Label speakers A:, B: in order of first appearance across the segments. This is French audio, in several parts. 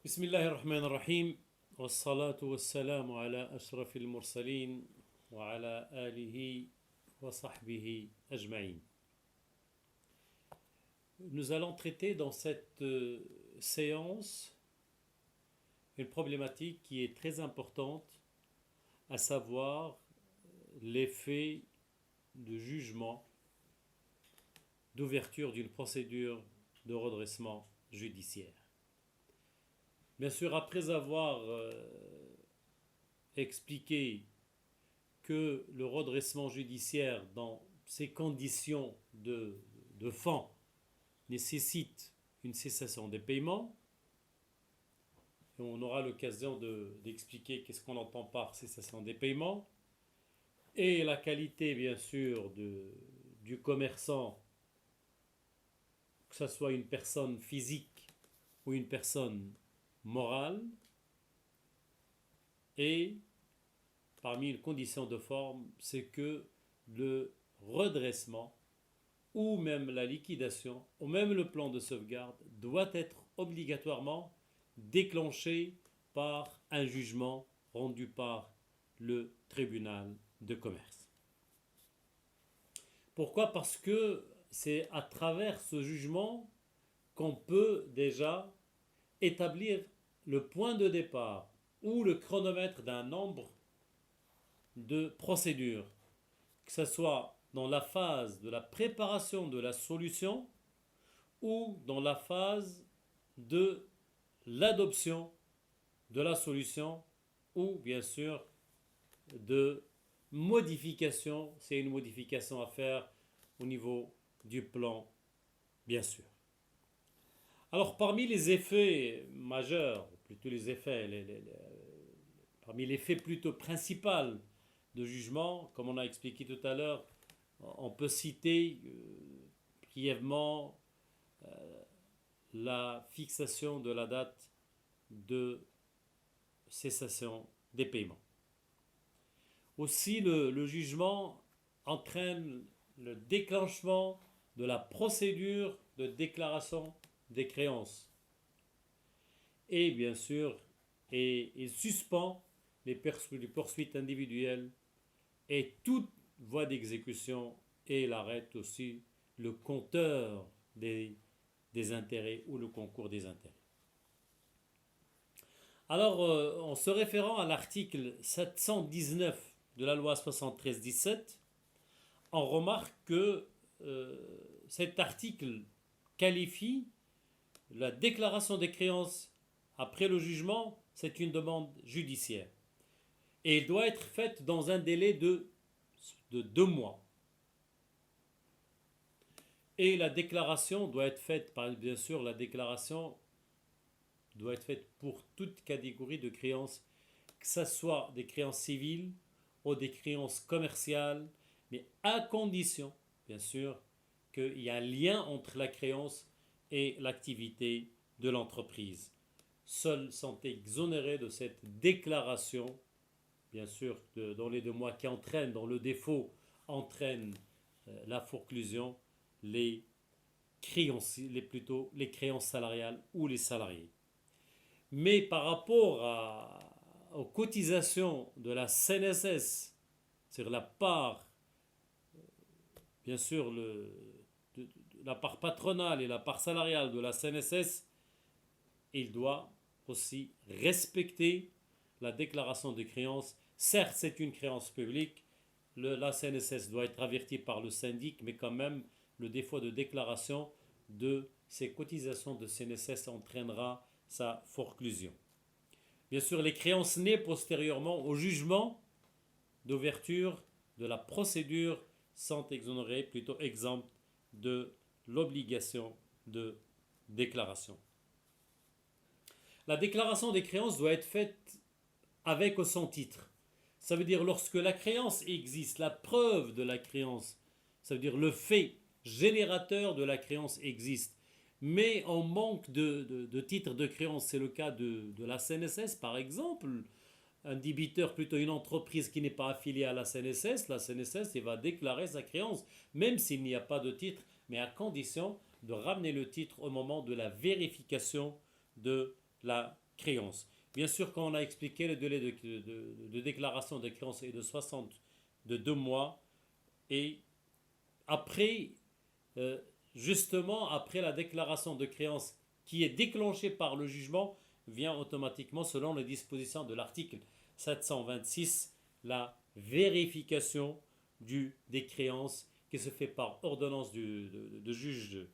A: بسم الله الرحمن الرحيم والصلاة والسلام على أشرف المرسلين وعلى آله وصحبه أجمعين. Nous allons traiter dans cette séance une problématique qui est très importante, à savoir l'effet de jugement, d'ouverture d'une procédure de redressement judiciaire. Bien sûr, après avoir expliqué que le redressement judiciaire, dans ses conditions de fond, nécessite une cessation des paiements, et on aura l'occasion d'expliquer qu'est-ce qu'on entend par cessation des paiements, et la qualité, bien sûr, du commerçant, que ce soit une personne physique ou une personne morale, et parmi les conditions de forme, c'est que le redressement ou même la liquidation ou même le plan de sauvegarde doit être obligatoirement déclenché par un jugement rendu par le tribunal de commerce. Pourquoi? Parce que c'est à travers ce jugement qu'on peut déjà établir le point de départ ou le chronomètre d'un nombre de procédures, que ce soit dans la phase de la préparation de la solution ou dans la phase de l'adoption de la solution ou bien sûr de modification, c'est une modification à faire au niveau du plan, bien sûr. Alors parmi les effets majeurs, plutôt les effets, parmi l'effet plutôt principal de jugement, comme on a expliqué tout à l'heure, on peut citer brièvement la fixation de la date de cessation des paiements. Aussi, le jugement entraîne le déclenchement de la procédure de déclaration des créances et bien sûr il suspend les poursuites individuelles et toute voie d'exécution, et il arrête aussi le compteur des intérêts ou le concours des intérêts. Alors, en se référant à l'article 719 de la loi 73-17, on remarque que cet article qualifie la déclaration des créances après le jugement, c'est une demande judiciaire. Et il doit être faite dans un délai de 2 mois. Et la déclaration doit être faite, bien sûr, la déclaration doit être faite pour toute catégorie de créances, que ce soit des créances civiles ou des créances commerciales, mais à condition, bien sûr, qu'il y ait un lien entre la créance et l'activité de l'entreprise. Seuls sont exonérés de cette déclaration, bien sûr, dans les 2 mois qui entraînent, dans le défaut, entraîne la forclusion, les créances salariales ou les salariés. Mais par rapport aux cotisations de la CNSS, c'est-à-dire la part, bien sûr, la part patronale et la part salariale de la CNSS, il doit aussi respecter la déclaration de créance. Certes, c'est une créance publique, la CNSS doit être avertie par le syndic, mais quand même, le défaut de déclaration de ces cotisations de CNSS entraînera sa forclusion. Bien sûr, les créances nées postérieurement au jugement d'ouverture de la procédure sont exonérées, plutôt exemptes de l'obligation de déclaration. La déclaration des créances doit être faite avec ou sans titre. Ça veut dire lorsque la créance existe, la preuve de la créance, ça veut dire le fait générateur de la créance existe, mais on manque de titre de créance. C'est le cas de la CNSS par exemple. Un débiteur, plutôt une entreprise qui n'est pas affiliée à la CNSS, il va déclarer sa créance, même s'il n'y a pas de titre, mais à condition de ramener le titre au moment de la vérification de la créance. Bien sûr, quand on a expliqué, le délai de déclaration de créance est de 2 mois. Et après, justement, après la déclaration de créance qui est déclenchée par le jugement, vient automatiquement, selon les dispositions de l'article 726, la vérification des créances qui se fait par ordonnance de juge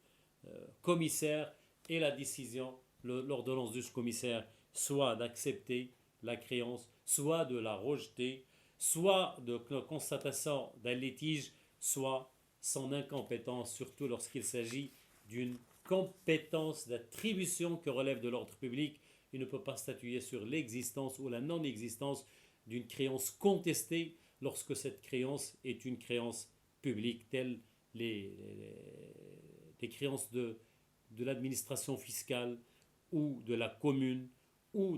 A: commissaire, et la décision, l'ordonnance du commissaire, soit d'accepter la créance, soit de la rejeter, soit de constatation d'un litige, soit son incompétence, surtout lorsqu'il s'agit d'une compétence d'attribution qui relève de l'ordre public. Il ne peut pas statuer sur l'existence ou la non-existence d'une créance contestée lorsque cette créance est une créance publique, telle les créances de l'administration fiscale ou de la commune ou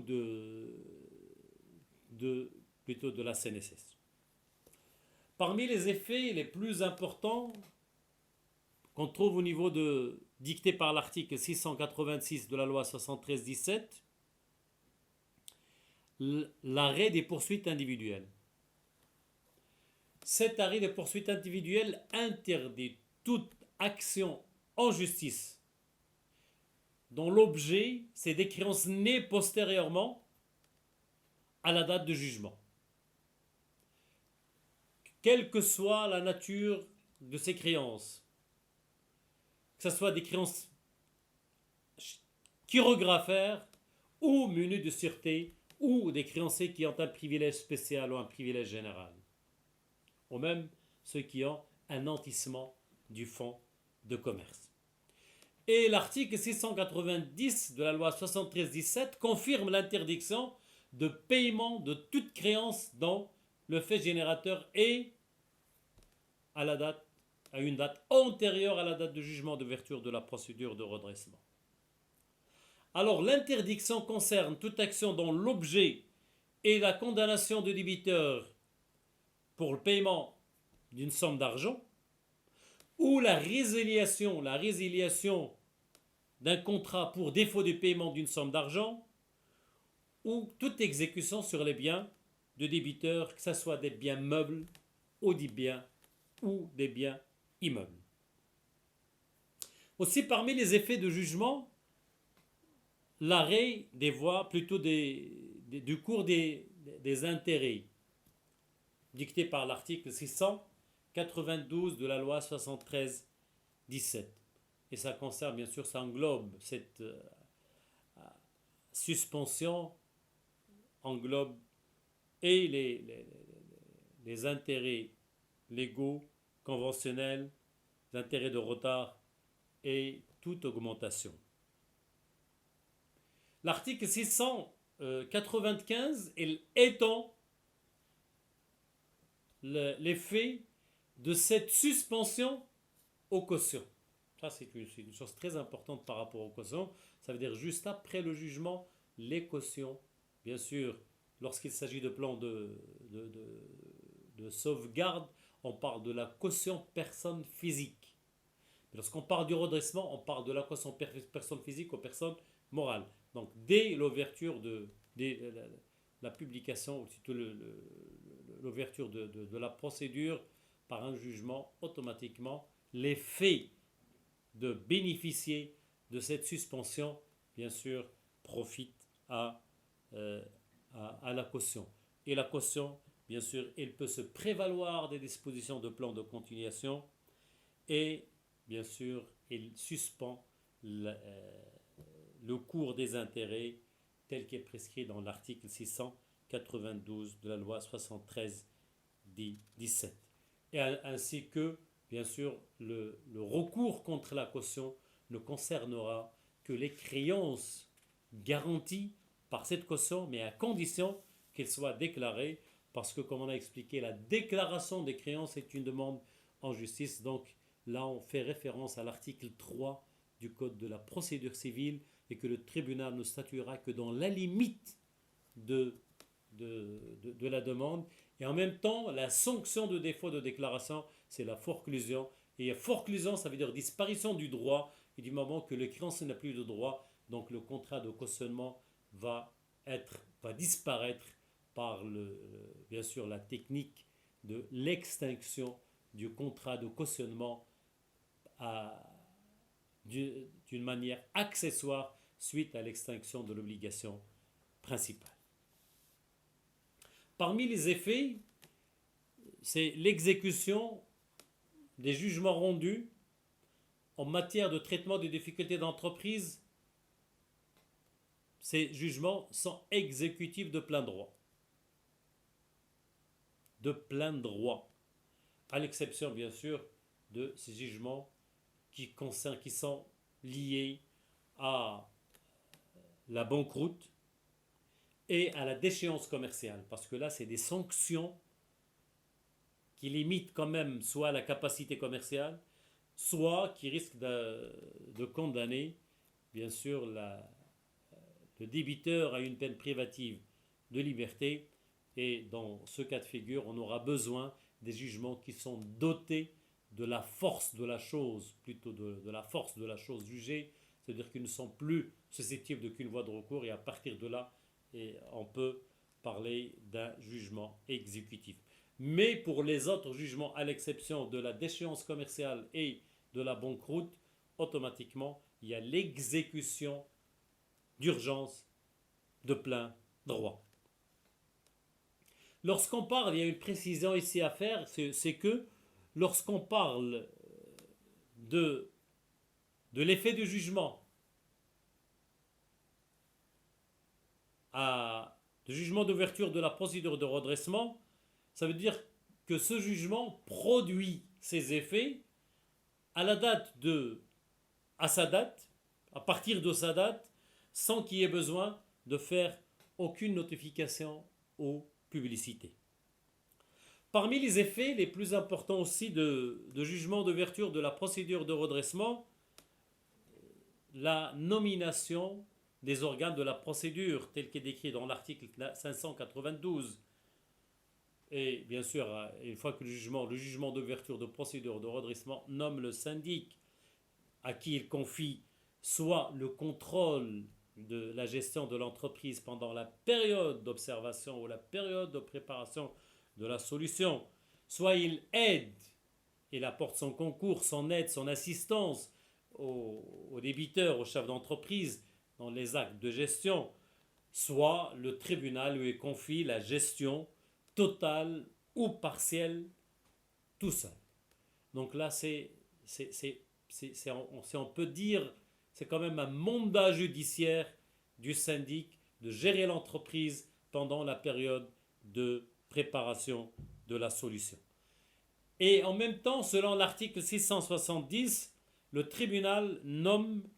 A: plutôt de la CNSS. Parmi les effets les plus importants qu'on trouve au niveau dicté par l'article 686 de la loi 73-17, l'arrêt des poursuites individuelles. Cet arrêt des poursuites individuelles interdit toute action en justice dont l'objet c'est des créances nées postérieurement à la date de jugement, quelle que soit la nature de ces créances, que ce soit des créances chirographaires ou munis de sûreté, ou des créanciers qui ont un privilège spécial ou un privilège général, ou même ceux qui ont un nantissement du fonds de commerce. Et l'article 690 de la loi 73-17 confirme l'interdiction de paiement de toute créance dont le fait générateur est à une date antérieure à la date de jugement d'ouverture de la procédure de redressement. Alors l'interdiction concerne toute action dont l'objet est la condamnation de débiteur pour le paiement d'une somme d'argent, ou la résiliation d'un contrat pour défaut de paiement d'une somme d'argent, ou toute exécution sur les biens de débiteur, que ce soit des biens meubles ou des biens immeubles. Aussi, parmi les effets de jugement, l'arrêt des voies, plutôt du cours des intérêts, dicté par l'article 692 de la loi 73-17. Et ça concerne, bien sûr, ça englobe cette suspension, englobe et les intérêts légaux, conventionnels, les intérêts de retard et toute augmentation. L'article 695 étend l'effet de cette suspension aux cautions. Ça, c'est une chose très importante par rapport aux cautions. Ça veut dire juste après le jugement, les cautions, bien sûr, lorsqu'il s'agit de plans de sauvegarde, on parle de la caution personne physique. Lorsqu'on parle du redressement, on parle de la caution personne physique aux personnes morales. Donc, dès l'ouverture la publication, ou plutôt l'ouverture de la procédure par un jugement, automatiquement, les faits de bénéficier de cette suspension, bien sûr, profitent à la caution. Et la caution, bien sûr, elle peut se prévaloir des dispositions de plan de continuation et, bien sûr, elle suspend le cours des intérêts tel qu'est prescrit dans l'article 692 de la loi 73-17. Et ainsi que, bien sûr, le recours contre la caution ne concernera que les créances garanties par cette caution, mais à condition qu'elle soit déclarée, parce que, comme on a expliqué, la déclaration des créances est une demande en justice. Donc là, on fait référence à l'article 3 du Code de la procédure civile, et que le tribunal ne statuera que dans la limite de la demande. Et en même temps, la sanction de défaut de déclaration, c'est la forclusion. Et forclusion, ça veut dire disparition du droit. Et du moment que le créancier n'a plus de droit, donc le contrat de cautionnement va va disparaître par bien sûr la technique de l'extinction du contrat de cautionnement à- d'une manière accessoire suite à l'extinction de l'obligation principale. Parmi les effets, c'est l'exécution des jugements rendus en matière de traitement des difficultés d'entreprise. Ces jugements sont exécutifs de plein droit. De plein droit. À l'exception, bien sûr, de ces jugements qui sont liés à la banqueroute et à la déchéance commerciale. Parce que là, c'est des sanctions qui limitent quand même soit la capacité commerciale, soit qui risquent de condamner, bien sûr, le débiteur à une peine privative de liberté. Et dans ce cas de figure, on aura besoin des jugements qui sont dotés de la force de la chose, plutôt de la force de la chose jugée, c'est-à-dire qu'ils ne sont plus susceptibles d'aucune voie de recours, et à partir de là, on peut parler d'un jugement exécutif. Mais pour les autres jugements, à l'exception de la déchéance commerciale et de la banqueroute, automatiquement, il y a l'exécution d'urgence de plein droit. Lorsqu'on parle, il y a une précision ici à faire, c'est que lorsqu'on parle de l'effet du jugement de jugement d'ouverture de la procédure de redressement, ça veut dire que ce jugement produit ses effets à sa date, à partir de sa date, sans qu'il y ait besoin de faire aucune notification aux publicités. Parmi les effets les plus importants aussi de jugement d'ouverture de la procédure de redressement, la nomination des organes de la procédure, tel qu'est décrit dans l'article 592. Et bien sûr, une fois que le jugement d'ouverture de procédure de redressement nomme le syndic, à qui il confie soit le contrôle de la gestion de l'entreprise pendant la période d'observation ou la période de préparation de la solution, soit il aide, il apporte son concours, son aide, son assistance aux débiteurs, aux chefs d'entreprise dans les actes de gestion, soit le tribunal lui confie la gestion totale ou partielle tout seul. Donc là, on peut dire, c'est quand même un mandat judiciaire du syndic de gérer l'entreprise pendant la période de préparation de la solution. Et en même temps, selon l'article 670, le tribunal nomme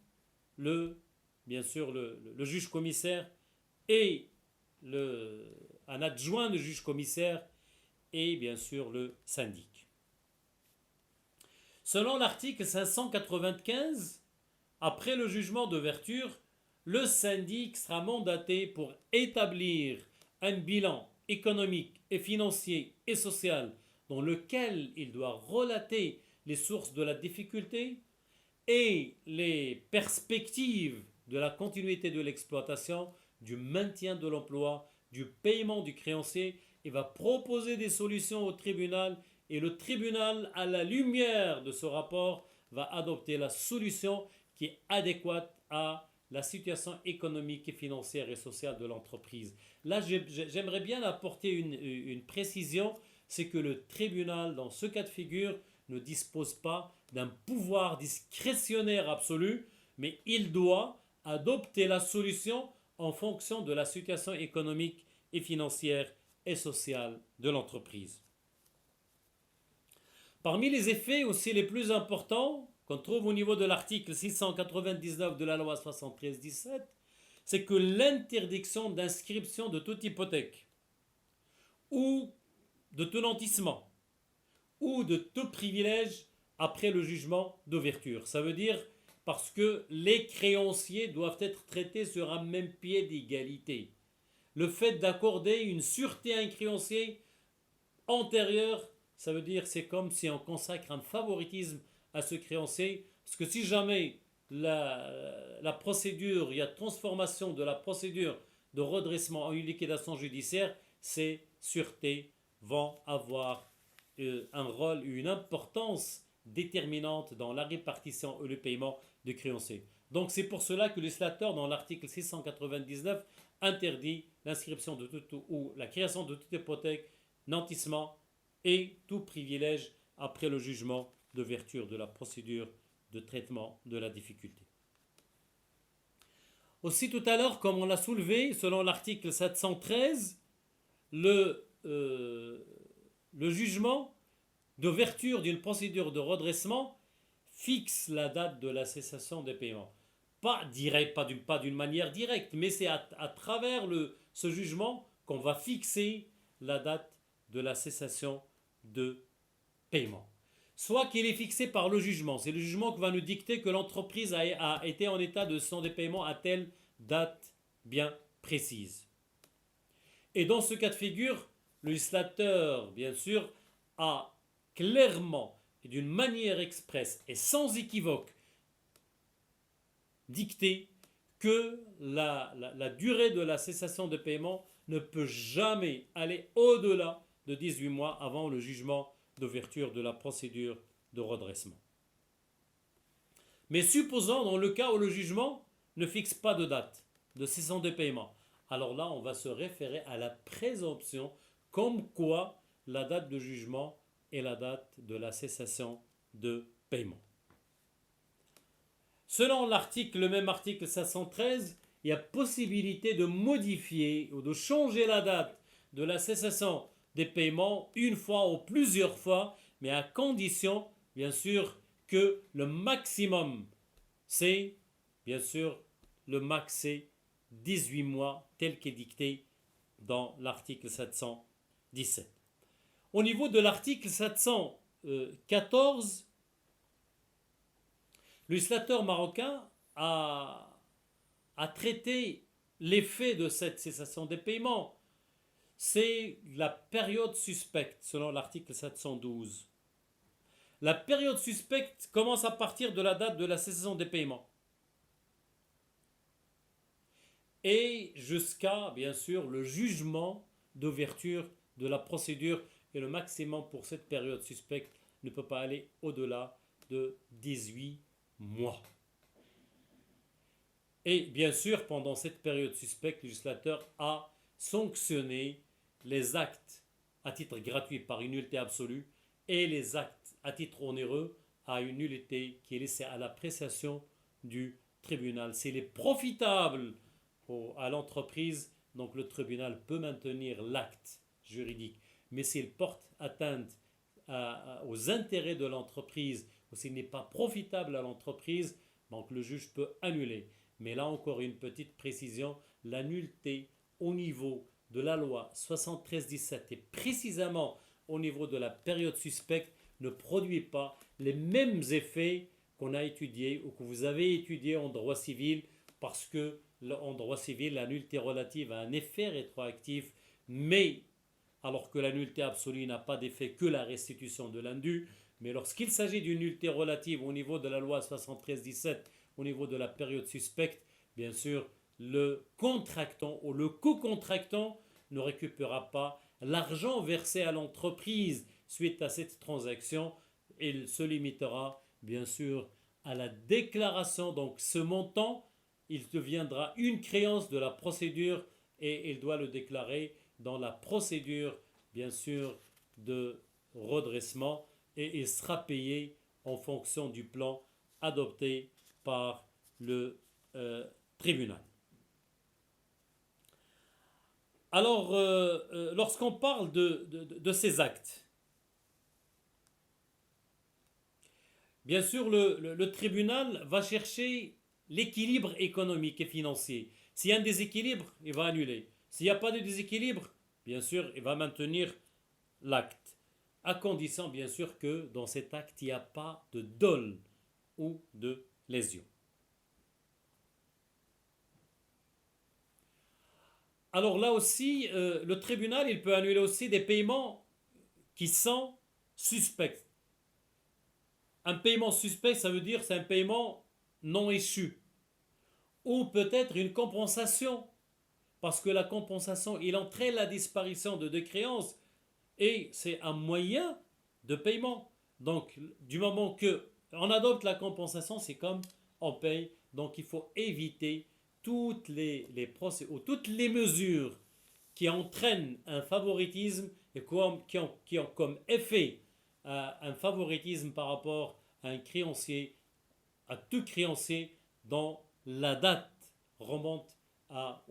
A: bien sûr le juge commissaire et un adjoint de juge commissaire et bien sûr le syndic. Selon l'article 595, après le jugement d'ouverture, le syndic sera mandaté pour établir un bilan économique et financier et social dans lequel il doit relater les sources de la difficulté et les perspectives de la continuité de l'exploitation, du maintien de l'emploi, du paiement du créancier, et va proposer des solutions au tribunal, et le tribunal, à la lumière de ce rapport, va adopter la solution qui est adéquate à la situation économique et financière et sociale de l'entreprise. Là, j'aimerais bien apporter une précision, c'est que le tribunal, dans ce cas de figure, ne dispose pas d'un pouvoir discrétionnaire absolu, mais il doit adopter la solution en fonction de la situation économique et financière et sociale de l'entreprise. Parmi les effets aussi les plus importants qu'on trouve au niveau de l'article 699 de la loi 73-17, c'est que l'interdiction d'inscription de toute hypothèque ou de tenantissement ou de tout privilège après le jugement d'ouverture. Ça veut dire parce que les créanciers doivent être traités sur un même pied d'égalité. Le fait d'accorder une sûreté à un créancier antérieur, ça veut dire c'est comme si on consacre un favoritisme à ce créancier, parce que si jamais la procédure, il y a transformation de la procédure de redressement en une liquidation judiciaire, ces sûretés vont avoir un rôle, une importance déterminante dans la répartition et le paiement des créanciers. Donc c'est pour cela que le législateur, dans l'article 699, interdit l'inscription de toute ou la création de toute hypothèque, nantissement et tout privilège après le jugement d'ouverture de la procédure de traitement de la difficulté. Aussi tout à l'heure, comme on l'a soulevé, selon l'article 713, le jugement d'ouverture d'une procédure de redressement fixe la date de la cessation des paiements. Pas direct, pas d'une manière directe, mais c'est à travers ce jugement qu'on va fixer la date de la cessation de paiement. Soit qu'il est fixé par le jugement, c'est le jugement qui va nous dicter que l'entreprise a été en état de cessation des paiements à telle date bien précise. Et dans ce cas de figure, le législateur, bien sûr, a clairement et d'une manière expresse et sans équivoque dicté que la durée de la cessation de paiement ne peut jamais aller au-delà de 18 mois avant le jugement d'ouverture de la procédure de redressement. Mais supposons dans le cas où le jugement ne fixe pas de date de cessation de paiement, alors là on va se référer à la présomption comme quoi la date de jugement est la date de la cessation de paiement. Selon le même article 513, il y a possibilité de modifier ou de changer la date de la cessation des paiements une fois ou plusieurs fois, mais à condition, bien sûr, que le maximum, c'est, bien sûr, le max, c'est 18 mois, tel qu'est dicté dans l'article 717. Au niveau de l'article 714, le législateur marocain a traité l'effet de cette cessation des paiements. C'est la période suspecte, selon l'article 712. La période suspecte commence à partir de la date de la cessation des paiements. Et jusqu'à, bien sûr, le jugement d'ouverture de la procédure. Et le maximum pour cette période suspecte ne peut pas aller au-delà de 18 mois. Et bien sûr, pendant cette période suspecte, le législateur a sanctionné les actes à titre gratuit par une nullité absolue et les actes à titre onéreux à une nullité qui est laissée à l'appréciation du tribunal. S'il est profitable à l'entreprise, donc le tribunal peut maintenir l'acte juridique. Mais s'il porte atteinte aux intérêts de l'entreprise ou s'il n'est pas profitable à l'entreprise, donc le juge peut annuler. Mais là encore une petite précision, la nullité au niveau de la loi 73-17 et précisément au niveau de la période suspecte ne produit pas les mêmes effets qu'on a étudiés ou que vous avez étudiés en droit civil, parce que en droit civil, la nullité relative a un effet rétroactif, mais alors que la nullité absolue n'a pas d'effet que la restitution de l'indu. Mais lorsqu'il s'agit d'une nullité relative au niveau de la loi 73-17, au niveau de la période suspecte, bien sûr, le contractant ou le co-contractant ne récupérera pas l'argent versé à l'entreprise suite à cette transaction. Il se limitera, bien sûr, à la déclaration. Donc ce montant, il deviendra une créance de la procédure et il doit le déclarer dans la procédure, bien sûr, de redressement, et il sera payé en fonction du plan adopté par le tribunal. Alors, lorsqu'on parle de ces actes, bien sûr, le tribunal va chercher l'équilibre économique et financier. S'il y a un déséquilibre, il va annuler. S'il n'y a pas de déséquilibre, bien sûr, il va maintenir l'acte, à condition, bien sûr, que dans cet acte, il n'y a pas de dol ou de lésion. Alors là aussi, le tribunal, il peut annuler aussi des paiements qui sont suspects. Un paiement suspect, ça veut dire c'est un paiement non échu. Ou peut-être une compensation parce que la compensation, il entraîne la disparition de deux créances et c'est un moyen de paiement. Donc, du moment que on adopte la compensation, c'est comme on paye. Donc, il faut éviter toutes les procès ou toutes les mesures qui entraînent un favoritisme et qui ont comme effet un favoritisme par rapport à un créancier, à tout créancier dont la date remonte à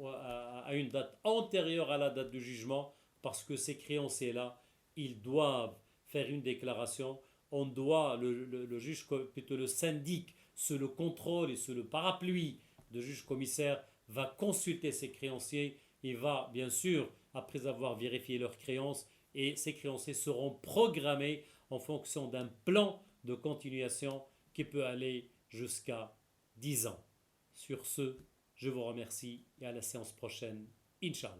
A: une date antérieure à la date du jugement, parce que ces créanciers-là, ils doivent faire une déclaration. On doit, le juge, plutôt le syndic, sous le contrôle et sous le parapluie de juge commissaire, va consulter ses créanciers. Il va, bien sûr, après avoir vérifié leurs créances, et ces créanciers seront programmés en fonction d'un plan de continuation qui peut aller jusqu'à 10 ans. Sur ce, je vous remercie et à la séance prochaine, Inch'Allah.